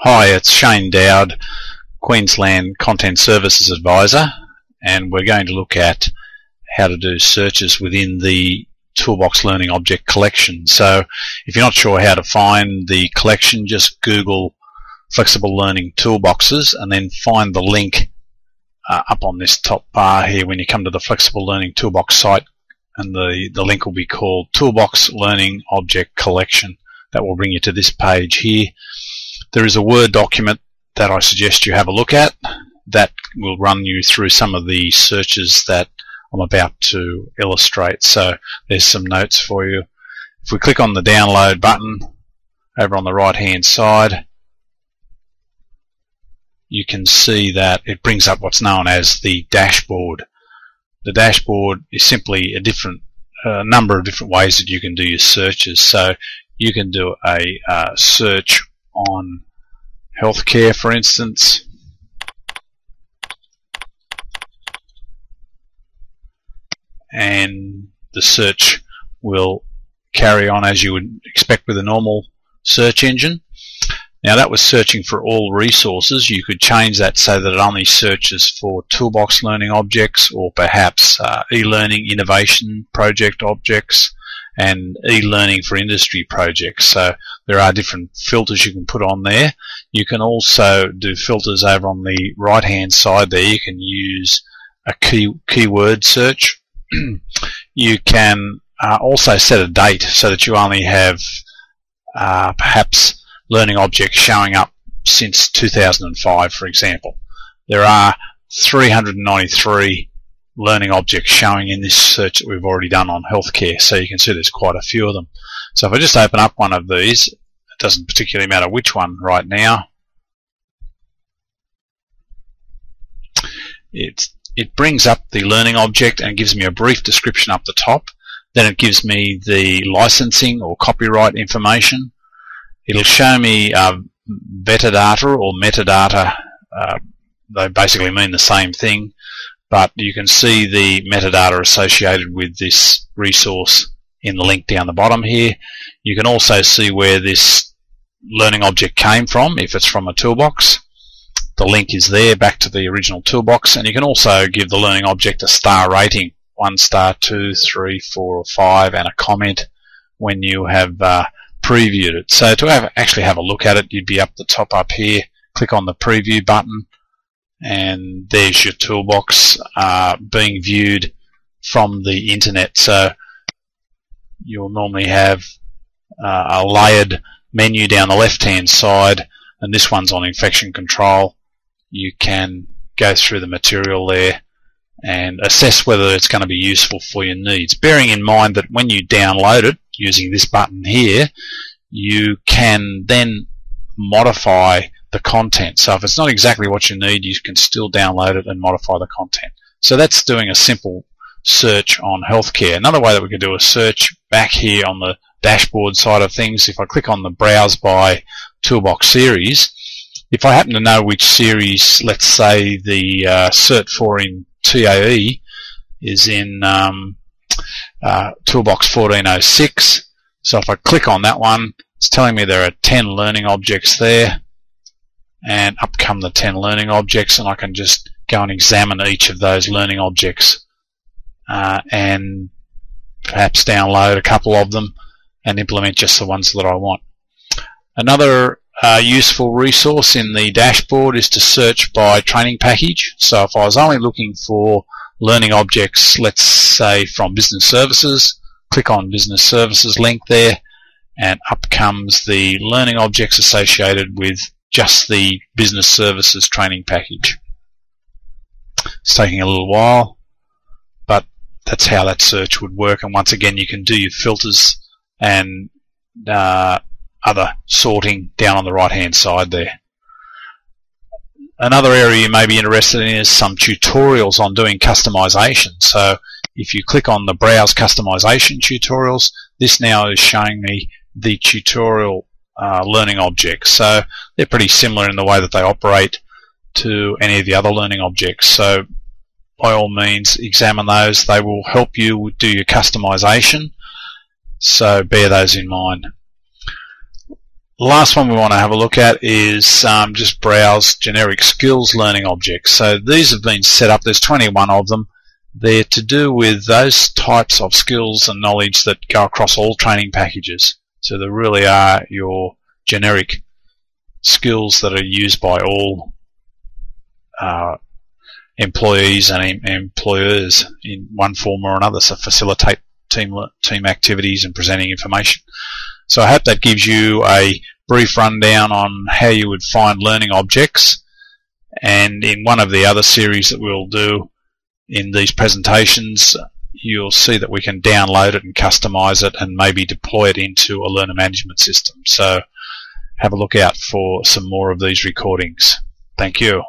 Hi, it's Shane Dowd, Queensland Content Services Advisor, and we're going to look at how to do searches within the Toolbox Learning Object collection. So if you're not sure how to find the collection, just Google Flexible Learning Toolboxes and then find the link up on this top bar here when you come to the Flexible Learning Toolbox site, and the link will be called Toolbox Learning Object Collection. That will bring you to this page here. There is a Word document that I suggest you have a look at that will run you through some of the searches that I'm about to illustrate. So there's some notes for you. If we click on the download button over on the right hand side, you can see that it brings up what's known as the dashboard. The dashboard is simply a number of different ways that you can do your searches. So you can do a search on healthcare, for instance, and the search will carry on as you would expect with a normal search engine. Now that was searching for all resources. You could change that so that it only searches for Toolbox Learning Objects, or perhaps e-learning innovation project objects and e-learning for industry projects. So there are different filters you can put on there. You can also do filters over on the right hand side there. You can use a keyword search. You can also set a date so that you only have perhaps learning objects showing up since 2005, for example. There are 393 learning objects showing in this search that we've already done on healthcare, so you can see there's quite a few of them. So if I just open up one of these, it doesn't particularly matter which one right now, it brings up the learning object and gives me a brief description up the top. Then it gives me the licensing or copyright information. It'll show me metadata or metadata. They basically mean the same thing, but you can see the metadata associated with this resource in the link down the bottom here. You can also see where this learning object came from, if it's from a toolbox. The link is there back to the original toolbox, and you can also give the learning object a star rating, 1 star, 2, 3, 4 or 5, and a comment when you have previewed it. So to actually have a look at it, you'd be up the top up here, click on the preview button, and there's your toolbox being viewed from the internet. So you'll normally have a layered menu down the left hand side, and this one's on infection control. You can go through the material there and assess whether it's going to be useful for your needs, bearing in mind that when you download it using this button here, you can then modify the content. So if it's not exactly what you need, you can still download it and modify the content. So that's doing a simple search on healthcare. Another way that we could do a search back here on the dashboard side of things, if I click on the Browse by Toolbox Series, if I happen to know which series, let's say the Cert 4 in TAE is in Toolbox 1406, so if I click on that one, it's telling me there are 10 learning objects there, and up come the 10 learning objects, and I can just go and examine each of those learning objects and perhaps download a couple of them and implement just the ones that I want. Another useful resource in the dashboard is to search by training package. So if I was only looking for learning objects, let's say from business services, click on business services link there, and up comes the learning objects associated with just the business services training package. It's taking a little while, but that's how that search would work. And once again, you can do your filters and other sorting down on the right hand side there. Another area you may be interested in is some tutorials on doing customization. So if you click on the Browse Customization Tutorials, this now is showing me the tutorial learning objects. So they're pretty similar in the way that they operate to any of the other learning objects. So by all means, examine those. They will help you do your customization. So bear those in mind. The last one we want to have a look at is just browse generic skills learning objects. So these have been set up, there's 21 of them. They're to do with those types of skills and knowledge that go across all training packages. So they really are your generic skills that are used by all employees and employers in one form or another, so facilitate team activities and presenting information. So I hope that gives you a brief rundown on how you would find learning objects, and in one of the other series that we'll do in these presentations you'll see that we can download it and customize it and maybe deploy it into a learner management system. So have a look out for some more of these recordings. Thank you.